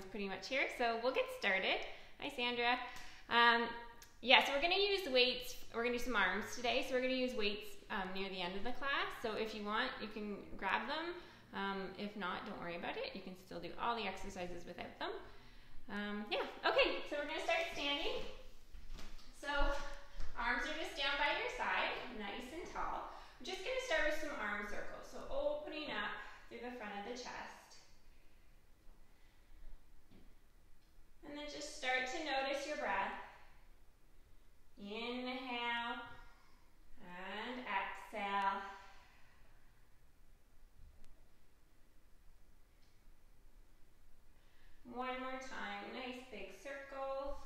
everyone's pretty much here, so we'll get started. Hi, Sandra. Yeah, so we're going to use weights. We're going to do some arms today, so we're going to use weights near the end of the class. So if you want, you can grab them. If not, don't worry about it. You can still do all the exercises without them. Yeah, okay, so we're going to start standing. So arms are just down by your side, nice and tall. We're just going to start with some arm circles. So opening up through the front of the chest. And then just start to notice your breath. Inhale and exhale. One more time, nice big circles.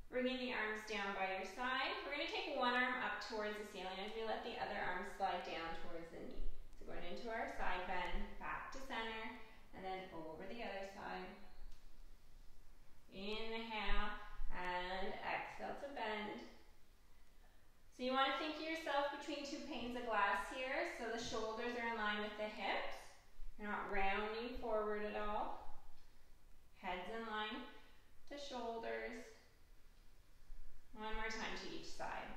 Bringing the arms down by your side. We're going to take one arm up towards the ceiling as we let the other arm slide down towards the knee. So going into our side bend, back to center, and then over the other side. Inhale and exhale to bend. So you want to think of yourself between two panes of glass here, so the shoulders are in line with the hips. You're not rounding forward at all. Head's in line, the shoulders. One more time to each side.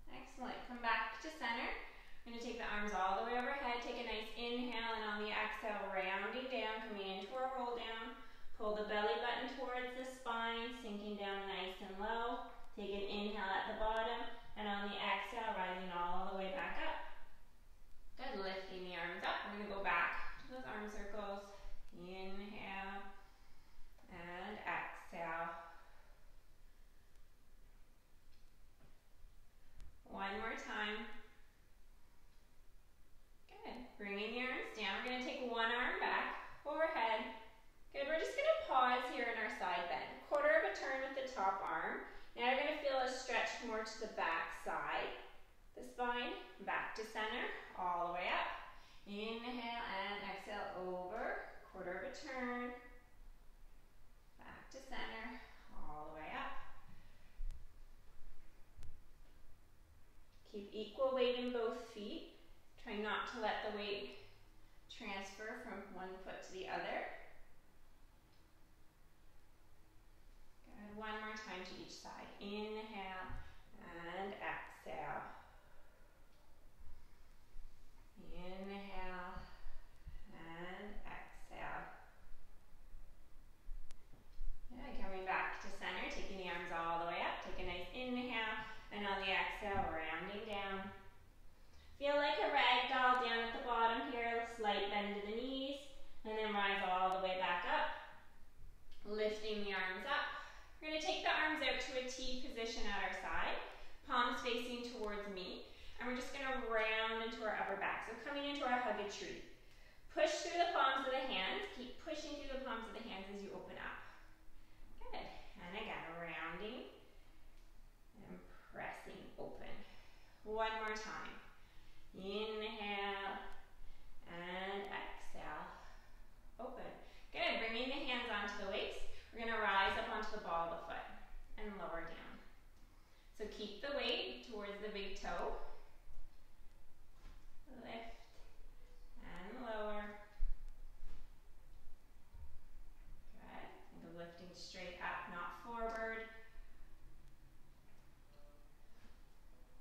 Excellent. Come back to center. I'm going to take the arms all the way overhead. Take a nice inhale, and on the exhale, rounding down, coming into our roll down. Pull the belly button towards the spine, sinking down nice and low. Take an inhale at the bottom, and on the exhale, rising all the way back up. Good. Lifting the arms up. We're going to go back to those arm circles. Inhale and exhale. One more time. Good. Bringing the arms down. We're going to take one arm back, overhead. Good. We're just going to pause here in our side bend. Quarter of a turn with the top arm. Now you're going to feel a stretch more to the back side. The spine, back to center, all the way up. Inhale and exhale over. Quarter of a turn. Back to center, all the way up. Keep equal weight in both feet. Try not to let the weight transfer from one foot to the other. Good. One more time to each side. Inhale and exhale. Inhale and exhale. Good. Coming back to center, taking the arms all the way up. Take a nice inhale, and on the exhale, rounding down. Feel like a rag doll down at the bottom here, slight bend to the knees, and then rise all the way back up. Lifting the arms up. We're going to take the arms out to a T position at our side, palms facing towards me, and we're just going to round into our upper back. So coming into our hug a tree. Push through the palms of the hands. Keep pushing through the palms of the hands as you open up. Good. And again, rounding and pressing open. One more time. Inhale and exhale. Open. Good. Bringing the hands onto the waist. We're going to rise up onto the ball of the foot and lower down. So keep the weight towards the big toe. Lift and lower. Good. Think of lifting straight up, not forward.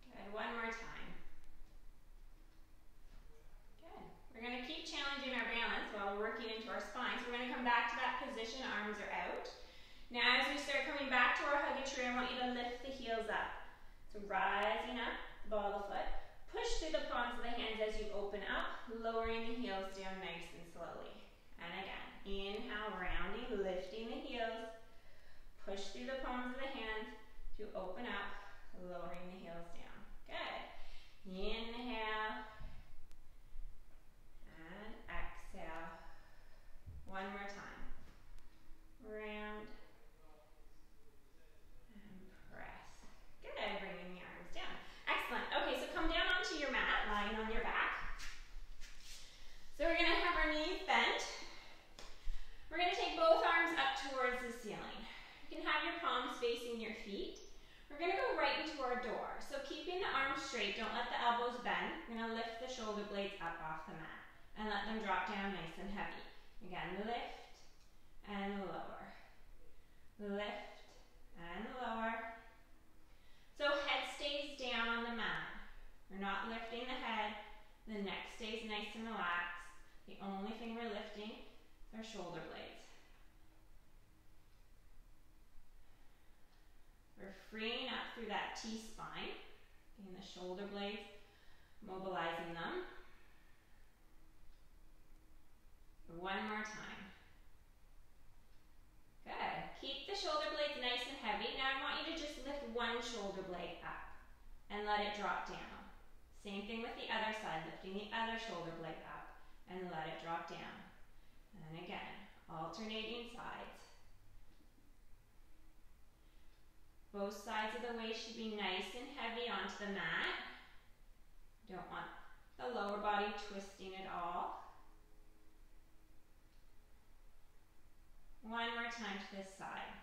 Good. One more time. Good. We're going to keep challenging our balance while we're working into our spine. So we're going to come back to that position. Arms are out. Now as we start coming back to our hug a tree, I want you to lift the heels up. So rising up, the ball of the foot. Push through the palms of the hands as you open up, lowering the heels down nice and slowly. And again, inhale, rounding, lifting the heels. Push through the palms of the hands to open up, lowering the heels down. Good. Inhale and exhale. One more time. Round and press. Good. Bringing the arms down. Excellent. Okay, so come down onto your mat, lying on your back. So we're going to have our knees bent. We're going to take both arms up towards the ceiling. You can have your palms facing your feet. We're going to go right into our door. So keeping the arms straight, don't let the elbows bend. We're going to lift the shoulders. shoulder blades up off the mat and let them drop down nice and heavy. Again, lift and lower. Lift and lower. So head stays down on the mat. We're not lifting the head. The neck stays nice and relaxed. The only thing we're lifting is our shoulder blades. We're freeing up through that T-spine, getting the shoulder blades, mobilizing them. One more time. Good. Keep the shoulder blades nice and heavy. Now I want you to just lift one shoulder blade up and let it drop down. Same thing with the other side, lifting the other shoulder blade up and let it drop down. And again, alternating sides. Both sides of the waist should be nice and heavy onto the mat. Don't want the lower body twisting at all. One more time to this side.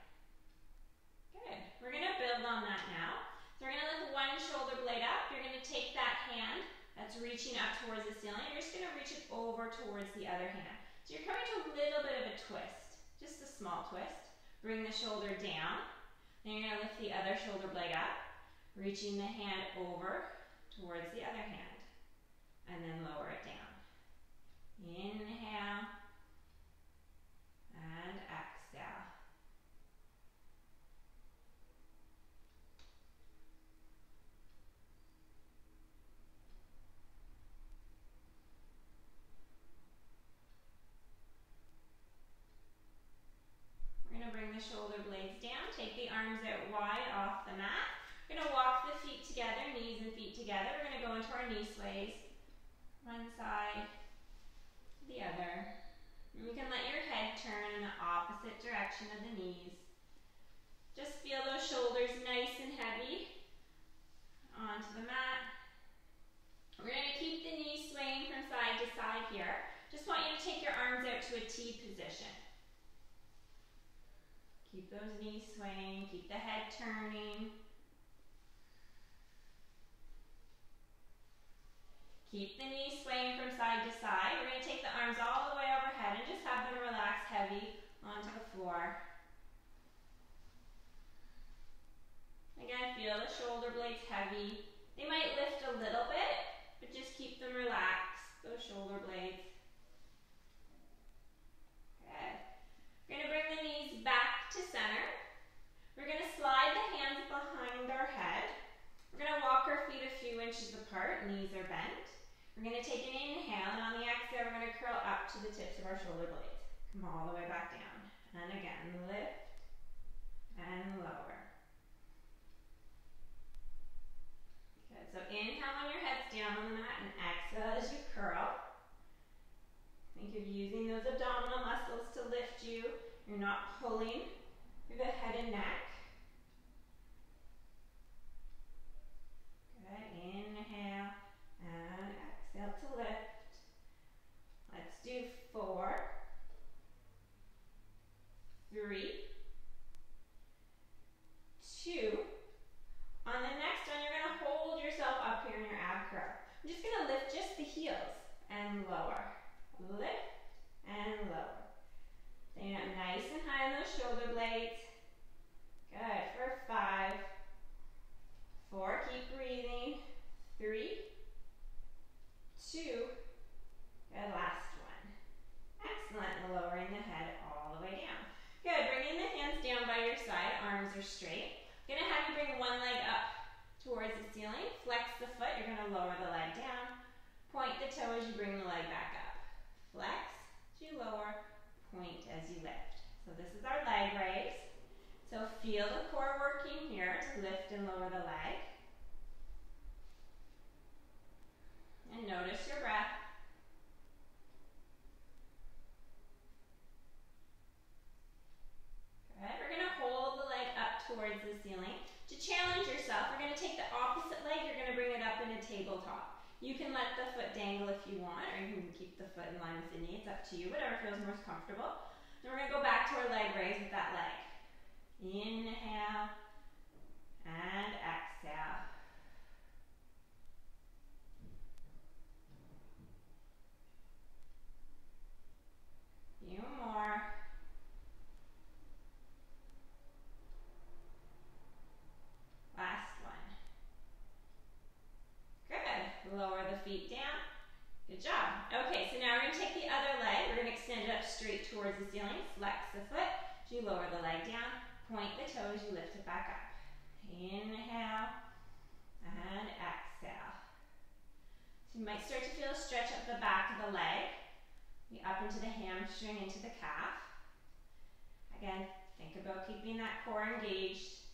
Good. We're going to build on that now. So we're going to lift one shoulder blade up. You're going to take that hand that's reaching up towards the ceiling. You're just going to reach it over towards the other hand. So you're coming to a little bit of a twist, just a small twist. Bring the shoulder down. Then you're going to lift the other shoulder blade up, reaching the hand over towards the other hand. And then lower it down. Inhale. And exhale. We're going to bring the shoulder blades down, take the arms out wide off the mat. We're going to walk the feet together, knees and feet together. We're going to go into our knee sways. One side, the other. And you can let your head turn in the opposite direction of the knees. Just feel those shoulders nice and heavy onto the mat. We're going to keep the knees swaying from side to side here. Just want you to take your arms out to a T position. Keep those knees swaying, keep the head turning. Keep the knees swaying from side to side. We're going to take the arms all the way overhead and just have them relax heavy onto the floor. Again, feel the shoulder blades heavy. They might lift a little bit, but just keep them relaxed, those shoulder blades. Good. We're going to bring the knees back to center. We're going to slide the hands behind our head. We're going to walk our feet a few inches apart, knees are bent. We're going to take an inhale, and on the exhale, we're going to curl up to the tips of our shoulder blades. Come all the way back down. And again, lift and lower. Good. So inhale when your head's down on the mat, and exhale as you curl. Think of using those abdominal muscles to lift you. You're not pulling through the head and neck. Good. Inhale and exhale to lift. Let's do 4, 3, 2. On the next one, you're going to hold yourself up here in your ab curl. I'm just going to lift just the heels and lower. Lift and lower. Staying up nice and high on those shoulder blades. Good. For 5, 4, keep breathing. 3, 2, and last one. Excellent. Lowering the head all the way down. Good. Bringing the hands down by your side. Arms are straight. I'm going to have you bring one leg up towards the ceiling. Flex the foot. You're going to lower the leg down. Point the toe as you bring the leg back up. Flex as you lower. Point as you lift. So this is our leg raise. So feel the core working here to lift and lower the leg. And notice your breath. Good. We're going to hold the leg up towards the ceiling. To challenge yourself, we're going to take the opposite leg, you're going to bring it up in a tabletop. You can let the foot dangle if you want, or you can keep the foot in line with the knee. It's up to you, whatever feels most comfortable. Then we're going to go back to our leg raise with that leg. Inhale and exhale. Good job. Okay, so now we're going to take the other leg. We're going to extend it up straight towards the ceiling. Flex the foot. As you lower the leg down, point the toes, you lift it back up. Inhale and exhale. So you might start to feel a stretch up the back of the leg, up into the hamstring, into the calf. Again, think about keeping that core engaged.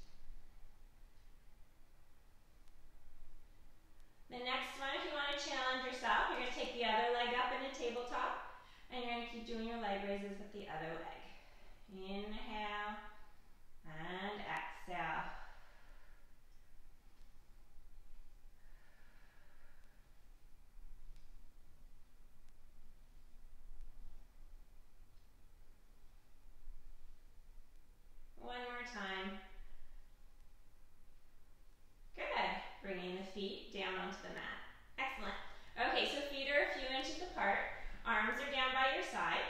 The next one, if you want to challenge yourself, you're going to take the other leg up in a tabletop, and you're going to keep doing your leg raises with the other leg. Inhale and exhale. One more time. Good. Bringing the feet down onto the mat. Excellent. Okay, so feet are a few inches apart. Arms are down by your side.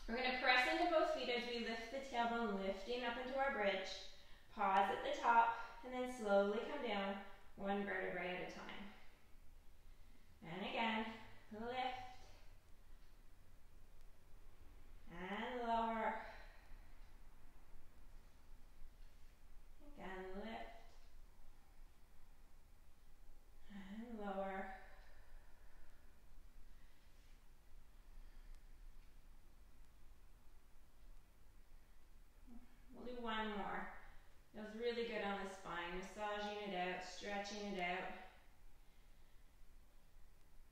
We're going to press into both feet as we lift the tailbone, lifting up into our bridge. Pause at the top, and then slowly come down, one vertebrae at a time. And again, lift. And lower. Again, lift. And lower. We'll do one more. Feels really good on the spine, massaging it out, stretching it out.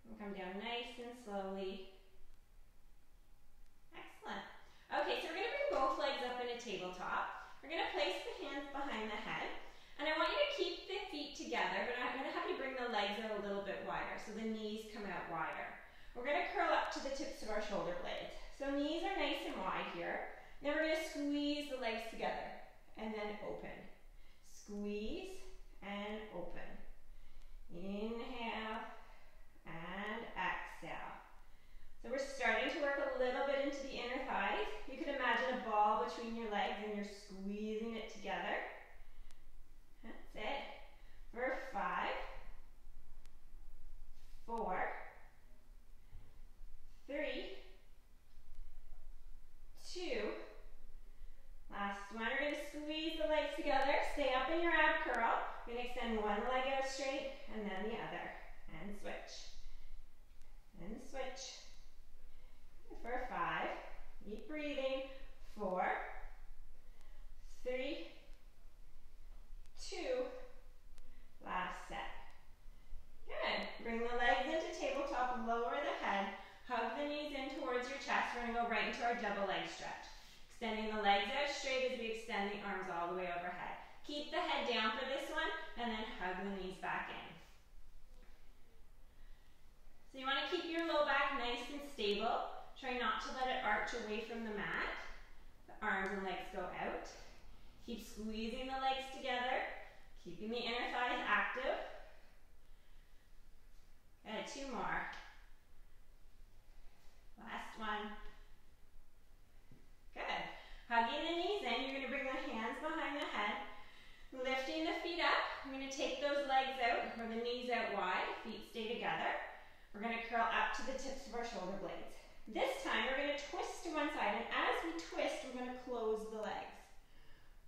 We'll come down nice and slowly. Excellent. Okay, so we're going to bring both legs up in a tabletop. We're going to place the hands behind the head. And I want you to keep the feet together, but I'm going to have you bring the legs out a little bit wider, so the knees come out wider. We're going to curl up to the tips of our shoulder blades. So knees are nice and wide here. Then we're going to squeeze the legs together, and then open. Squeeze and open. Inhale and exhale. So we're starting to work a little bit into the inner thighs. You could imagine a ball between your legs and you're squeezing it together. That's it. For 5, 4, 3, 2, last one. We're going to squeeze the legs together. Stay up in your ab curl. We're going to extend one leg out straight and then the other. And switch. And switch. For 5, keep breathing. 4, 3, 2, last set. Good. Bring the legs into tabletop, lower the head, hug the knees in towards your chest. We're going to go right into our double leg stretch. Extending the legs out straight as we extend the arms all the way overhead. Keep the head down for this one, and then hug the knees back in. So you want to keep your low back nice and stable. Try not to let it arch away from the mat. The arms and legs go out. Keep squeezing the legs together, keeping the inner thighs active. Good, 2 more. Last one. Good. Hugging the knees in, you're going to bring the hands behind the head, lifting the feet up. I'm going to take those legs out, or the knees out wide, feet stay together. We're going to curl up to the tips of our shoulder blades. This time we're going to twist to one side, and as we twist, we're going to close the legs.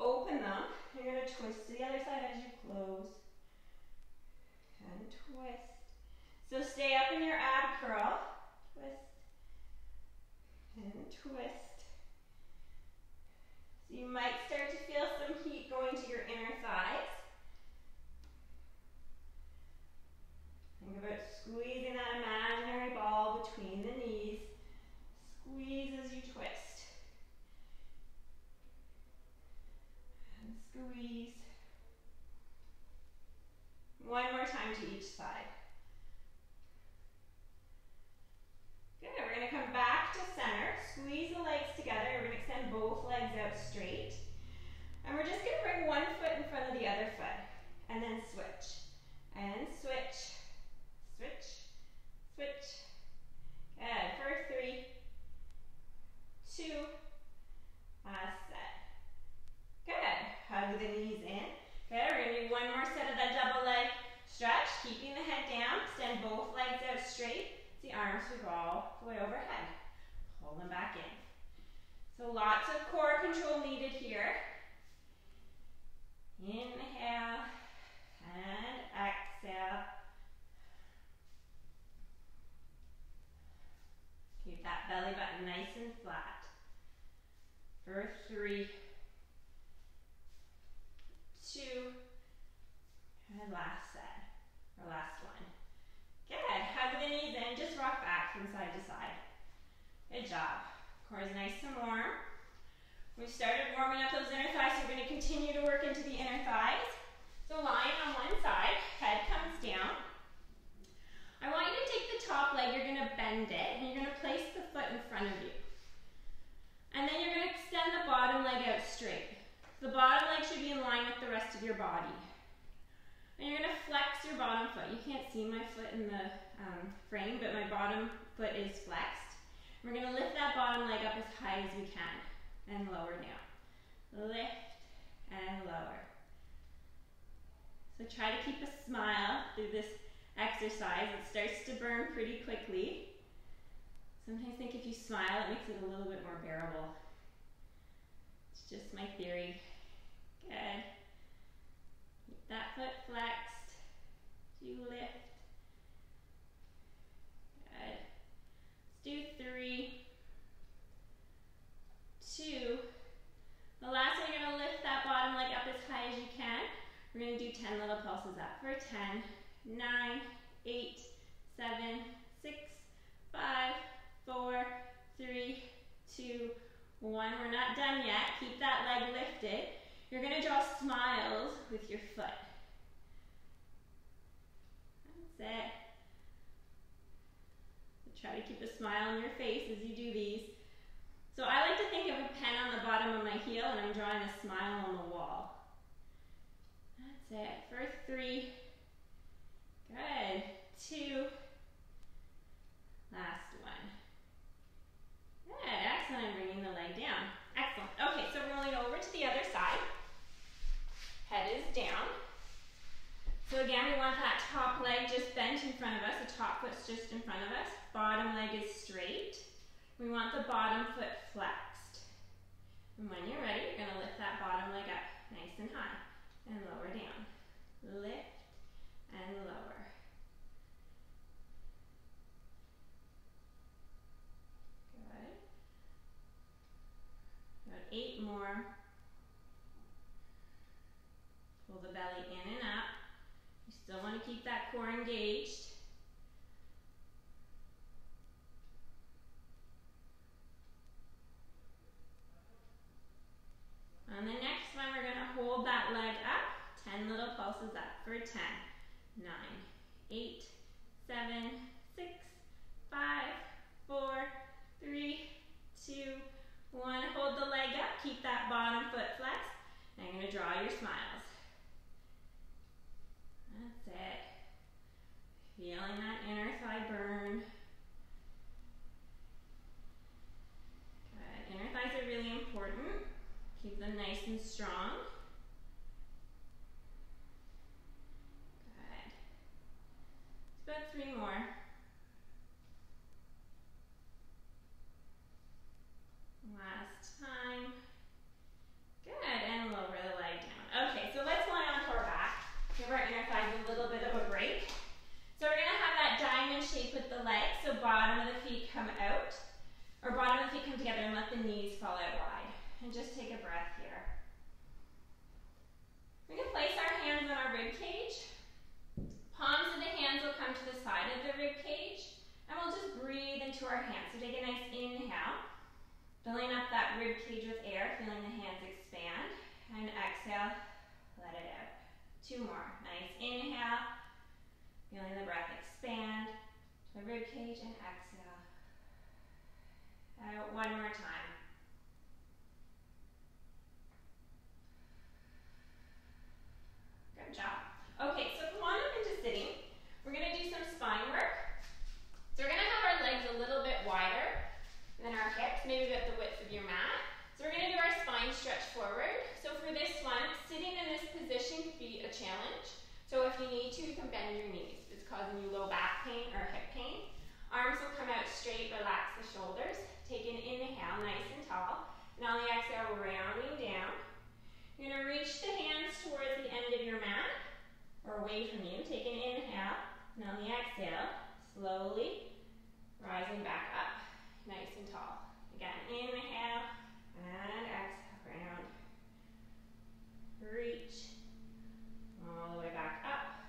Open them. You're going to twist to the other side as you close. And twist. So stay up in your ab curl. Twist. And twist. So you might start to feel some heat going to your inner thighs. Think about squeezing that imaginary ball between the knees. Squeeze as you twist. And squeeze. One more time to each side. Good. We're going to come back to center. Squeeze the legs together. We're going to extend both legs out straight. And we're just going to bring one foot in front of the other foot. And then switch. And switch. Switch. Switch. Good. arms revolve the way overhead. Pull them back in. So lots of core control needed here. Inhale and exhale. Keep that belly button nice and flat. For 3, 2, and last set, or last one. Good, hug the knees in, just rock back from side to side. Good job. Core is nice and warm. We started warming up those inner thighs, so we're going to continue to work into the inner thighs. So lying on one side, head comes down. I want you to take the top leg, you're going to bend it, and you're going to place the foot in front of you. And then you're going to extend the bottom leg out straight. The bottom leg should be in line with the rest of your body. And you're going to flex your bottom foot. You can't see my foot in the frame, but my bottom foot is flexed. We're going to lift that bottom leg up as high as we can and lower down. Lift and lower. So try to keep a smile through this exercise. It starts to burn pretty quickly. Sometimes I think if you smile, it makes it a little bit more bearable. It's just my theory. Good. Keep that foot flexed. You lift. Good. Let's do 3, 2. The last one, you're going to lift that bottom leg up as high as you can. We're going to do 10 little pulses up for 10, 9, 8, 7, 6, 5, 4, 3, 2, 1. We're not done yet. Keep that leg lifted. You're going to draw smiles with your foot. That's it. So try to keep a smile on your face as you do these. So I like to think of a pen on the bottom of my heel and I'm drawing a smile on the wall. That's it. For 3. Good. 2. Last one. Good. Excellent. I'm bringing the leg down. Excellent. Okay, so rolling over to the other side. Head is down. So again, we want that top leg just bent in front of us. The top foot's just in front of us. Bottom leg is straight. We want the bottom foot flexed. And when you're ready, you're going to lift that bottom leg up nice and high and lower down. Lift and lower. Good. About 8 more. Pull the belly in and up. You still want to keep that core engaged. On the next one, we're going to hold that leg up. 10 little pulses up for 10, 9, 8, 7, 6, 5, 4, 3, 2, 1. Hold the leg up. Keep that bottom foot flexed. And you're going to draw your smiles. That's it. Feeling that inner thigh burn. Good. Inner thighs are really important. Keep them nice and strong. Good. About 3 more. Last time. Good, and lower the leg down. Okay, so let's lie onto our back. Give our inner thighs a little bit of a break. So we're gonna have that diamond shape with the legs. So bottom of the feet come out, or bottom of the feet come together and let the knees fall out wide. And just take a breath here. We can place our hands on our rib cage. Palms of the hands will come to the side of the rib cage. And we'll just breathe into our hands. So take a nice inhale. Filling up that rib cage with air, feeling the hands expand. And exhale, let it out. 2 more. Nice inhale. Feeling the breath expand. The rib cage and exhale. Out 1 more time. Good job. Okay, so come on up into sitting. We're going to do some spine work. So we're going to have our legs a little bit wider than our hips, maybe about the width of your mat. So we're going to do our spine stretch forward. So for this one, sitting in this position could be a challenge. So if you need to, you can bend your knees if it's causing you low back pain or hip pain. Arms will come out straight, relax the shoulders. Take an inhale, nice and tall. And on the exhale, rounding down. You're going to reach the hands towards the end of your mat, or away from you. Take an inhale, and on the exhale, slowly rising back up, nice and tall. Again, inhale, and exhale, round. Reach, all the way back up.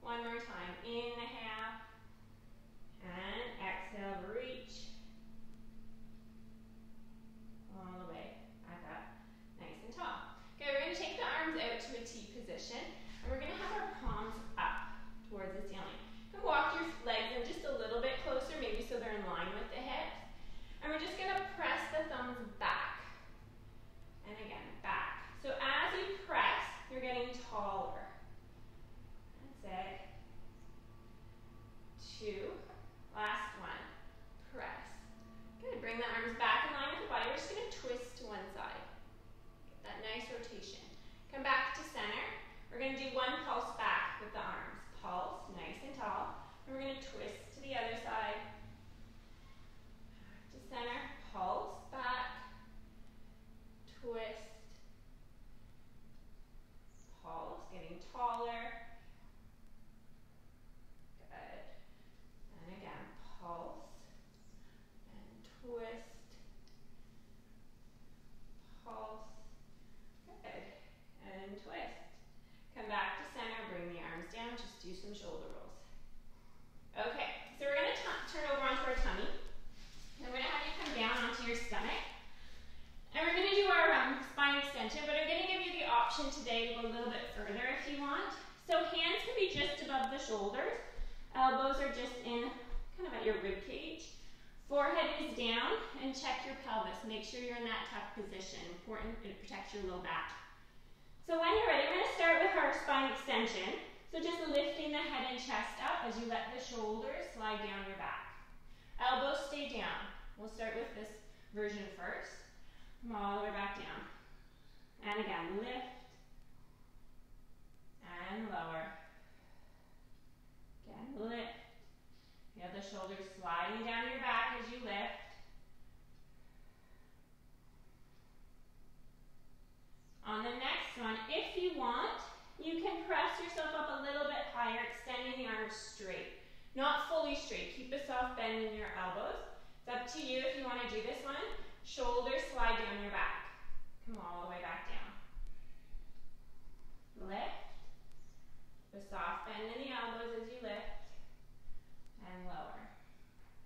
One more time, inhale, and exhale, reach. All the way back up, nice and tall. Okay, we're going to take the arms out to a T position, and we're going to have our palms up towards the ceiling. You can walk your legs in just a little bit closer, maybe so they're in line with the hips. And we're just going to press the thumbs back. And again, back. So as you press, you're getting taller. That's it. 2. Last one. Press. Good. Bring the arms back in line with the body. We're just going to twist to one side. Get that nice rotation. Come back to center. We're going to do one pulse back with the arms. Pulse, nice and tall. And we're going to twist to the other side. Back to center. Pulse back. Twist. Pulse, getting taller. Good. And again, pulse. And twist. Pulse. Good. And twist. Come back to center, bring the arms down, just do some shoulder rolls. Okay, so we're going to turn over onto our tummy. And we're going to have you come down onto your stomach. And we're going to do our spine extension, but I'm going to give you the option today to go a little bit further if you want. So hands can be just above the shoulders. Elbows are just in, kind of at your rib cage. Forehead is down, and check your pelvis. Make sure you're in that tuck position. Important, it protects your low back. So when you're ready, we're going to start with our spine extension. So just lifting the head and chest up as you let the shoulders slide down your back. Elbows stay down. We'll start with this version first. Come all the way back down. And again, lift. And lower. Again, lift. You have the shoulders sliding down your back as you lift. On the next one, if you want, you can press yourself up a little bit higher, extending the arms straight. Not fully straight. Keep a soft bend in your elbows. It's up to you if you want to do this one. Shoulders slide down your back. Come all the way back down. Lift. The soft bend in the elbows as you lift. And lower.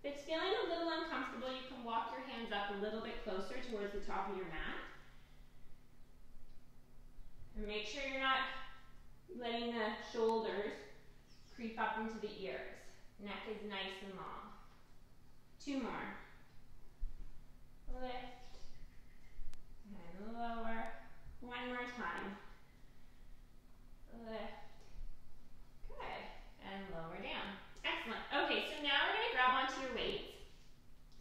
If it's feeling a little uncomfortable, you can walk your hands up a little bit closer towards the top of your mat. And make sure you're not letting the shoulders creep up into the ears. Neck is nice and long. 2 more. Lift. And lower. 1 more time. Lift. Good. And lower down. Excellent. Okay, so now we're going to grab onto your weights.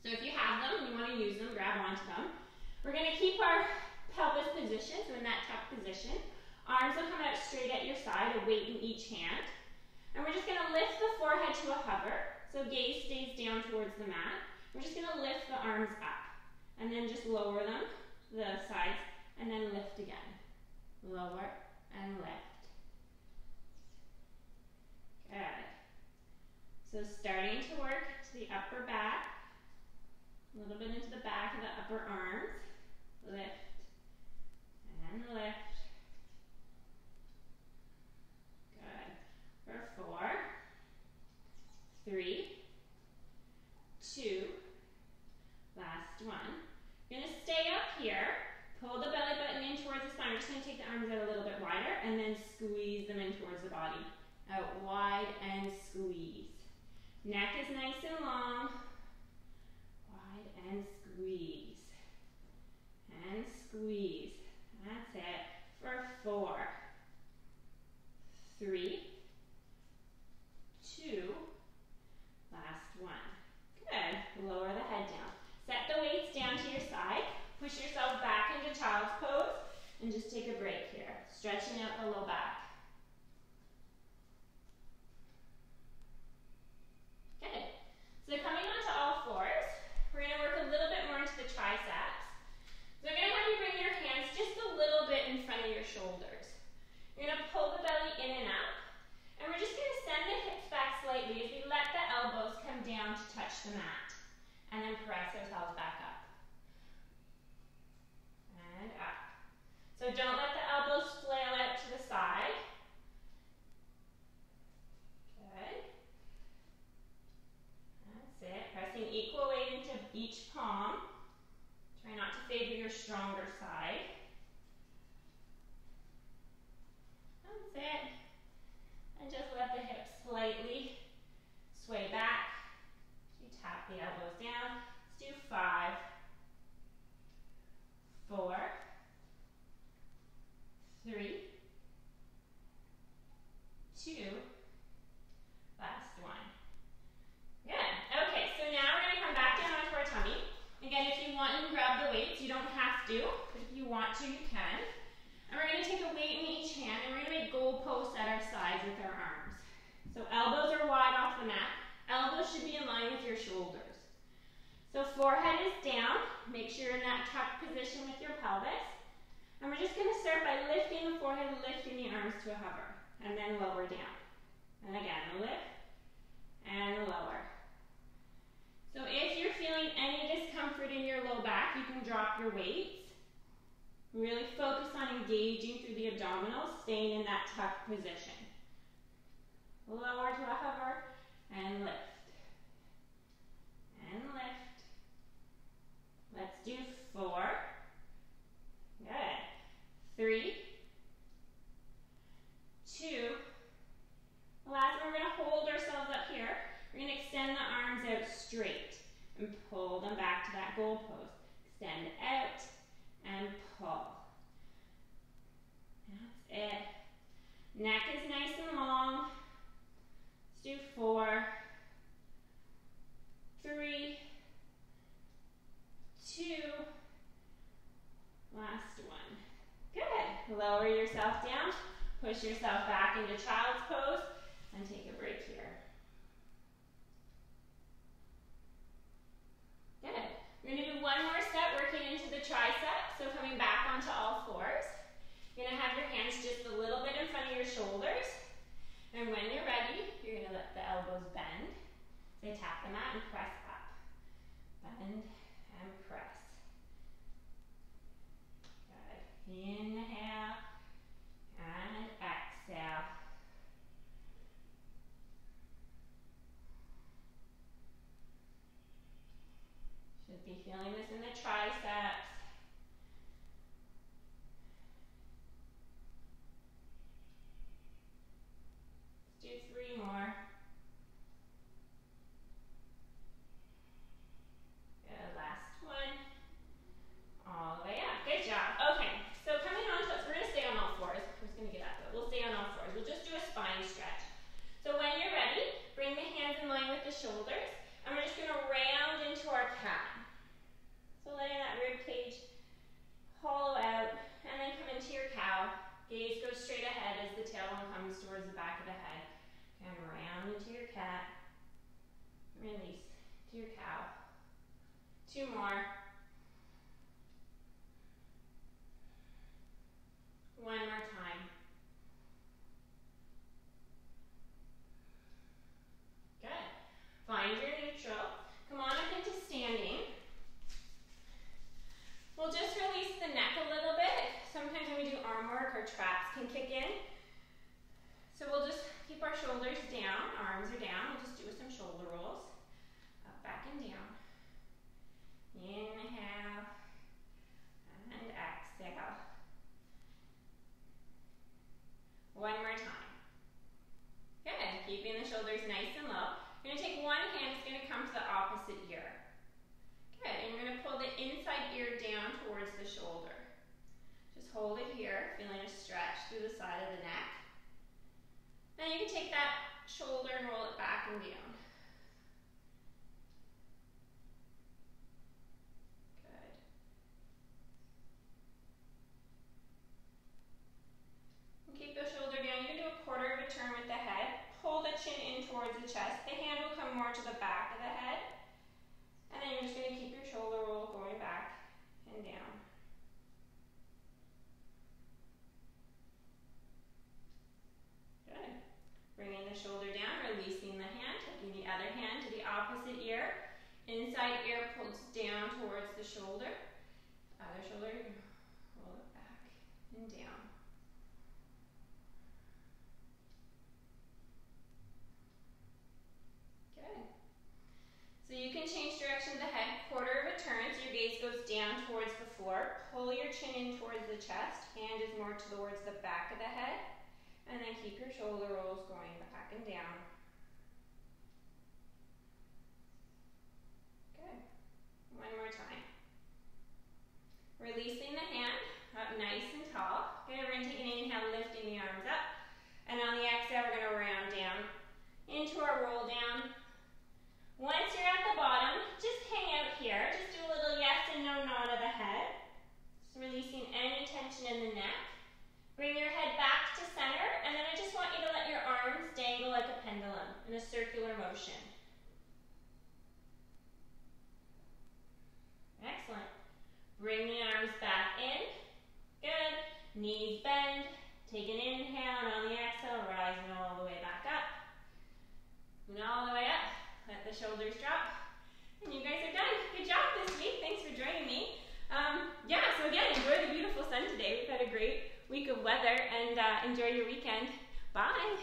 So if you have them and you want to use them, grab onto them. We're going to keep our pelvis position, so in that tuck position. Arms will come out straight at your side, a weight in each hand. And we're just going to lift the forehead to a hover, so gaze stays down towards the mat. We're just going to lift the arms up, and then just lower them to the sides, and then lift again. Lower and lift. Good. So starting to work to the upper back, a little bit into the back of the upper arms. Lift and lift. Good. For 4, 3, 2, last one. You're going to stay up here, pull the belly button in towards the spine. We're just going to take the arms out a little bit wider and then squeeze them in towards the body. Out wide and squeeze. Neck is nice and long. Wide and squeeze. And squeeze. That's it. For 4, 3, 2, last one. Good. Lower the head down. Set the weights down to your side. Push yourself back into child's pose and just take a break here. Stretching out the low back. Good. press ourselves back up. And up. So don't let the elbows flail out to the side. Good. That's it. Pressing equal weight into each palm. Try not to favor your stronger side. That's it. And just let the hips slightly sway back. You tap the elbows down. Let's do 5, 4, 3, 2, last one. Good. Okay, so now we're going to come back down onto our tummy. Again, if you want, you can grab the weights. You don't have to, but if you want to, you can. And we're going to take a weight in each hand, and we're going to make goalposts at our sides with our arms. So elbows are wide off the mat. Elbows should be in line with your shoulders. So forehead is down. Make sure you're in that tuck position with your pelvis. And we're just going to start by lifting the forehead, lifting the arms to a hover, and then lower down. And again, lift and lower. So if you're feeling any discomfort in your low back, you can drop your weights. Really focus on engaging through the abdominals, staying in that tuck position. Lower to a hover, and lift. And lift. Let's do 4. Good. 3, 2. Last one, we're going to hold ourselves up here. We're going to extend the arms out straight and pull them back to that goalpost. Extend out and pull. That's it. Neck is nice and long. Let's do 4, 3, 2, last one. Good. Lower yourself down, push yourself back into child's pose, and take a break here. Good. We're going to do one more set working into the tricep, so coming back onto all fours. You're going to have your hands just a little bit in front of your shoulders, and when you're ready, you're going to let the elbows bend. So tap the mat and press up. Bend and press. Good. Inhale and exhale. Should be feeling this in the triceps. Let's do 3 more. Good, last one. All the way up. Good job. Okay, so coming on to, we're going to stay on all fours. We're just going to get up, but we'll stay on all fours. We'll just do a spine stretch. So when you're ready, bring the hands in line with the shoulders, and we're just going to round into our cat. So letting that rib cage hollow out, and then come into your cow. Gaze goes straight ahead as the tailbone comes towards the back of the head. And round into your cat. Release to your cow. 2 more. 1 more time. Good. Find your neutral. Come on up into standing. We'll just release the neck a little bit. Sometimes when we do arm work, our traps can kick in. So we'll just keep our shoulders down, arms are down. We'll just do some shoulder rolls. Up, back, and down. Inhale and exhale. 1 more time. Good. Keeping the shoulders nice and low. You're going to take one hand, it's going to come to the opposite ear. Good. And you're going to pull the inside ear down towards the shoulder. Just hold it here, feeling a stretch through the side of the neck. Then you can take that shoulder and roll it back and down. Good. And keep the shoulder down. You can do a quarter of a turn with the head. Pull the chin in towards the chest. The hand will come more to the back of the head. And then you're just going to keep your shoulder roll going back and down. Good. Bringing the shoulder down, releasing the hand, taking Inside ear pulls down towards the shoulder. Other shoulder, roll it back and down. Good. So you can change direction of the head, quarter of a turn, so your gaze goes down towards the floor. Pull your chin in towards the chest, hand is more towards the back of the head, and then keep your shoulder rolls going back and down. Good. One more time. Releasing the hand up nice and tall. Good. We're going to take an inhale, lifting the arms up. And on the exhale, we're going to round down into our roll down. Once you're at the bottom, just hang out here. Just do a little yes and no nod of the head. Just releasing any tension in the neck. Bring your head back to center, and then I just want you to let your arms dangle like a pendulum in a circular motion. Excellent. Bring the arms back in. Good. Knees bend. Take an inhale, and on the exhale, rising all the way back up. And all the way up. Let the shoulders drop. And you guys are done. Good job this week. Thanks for joining me. So again, enjoy the beautiful sun today. We've had a great week of weather, and enjoy your weekend. Bye.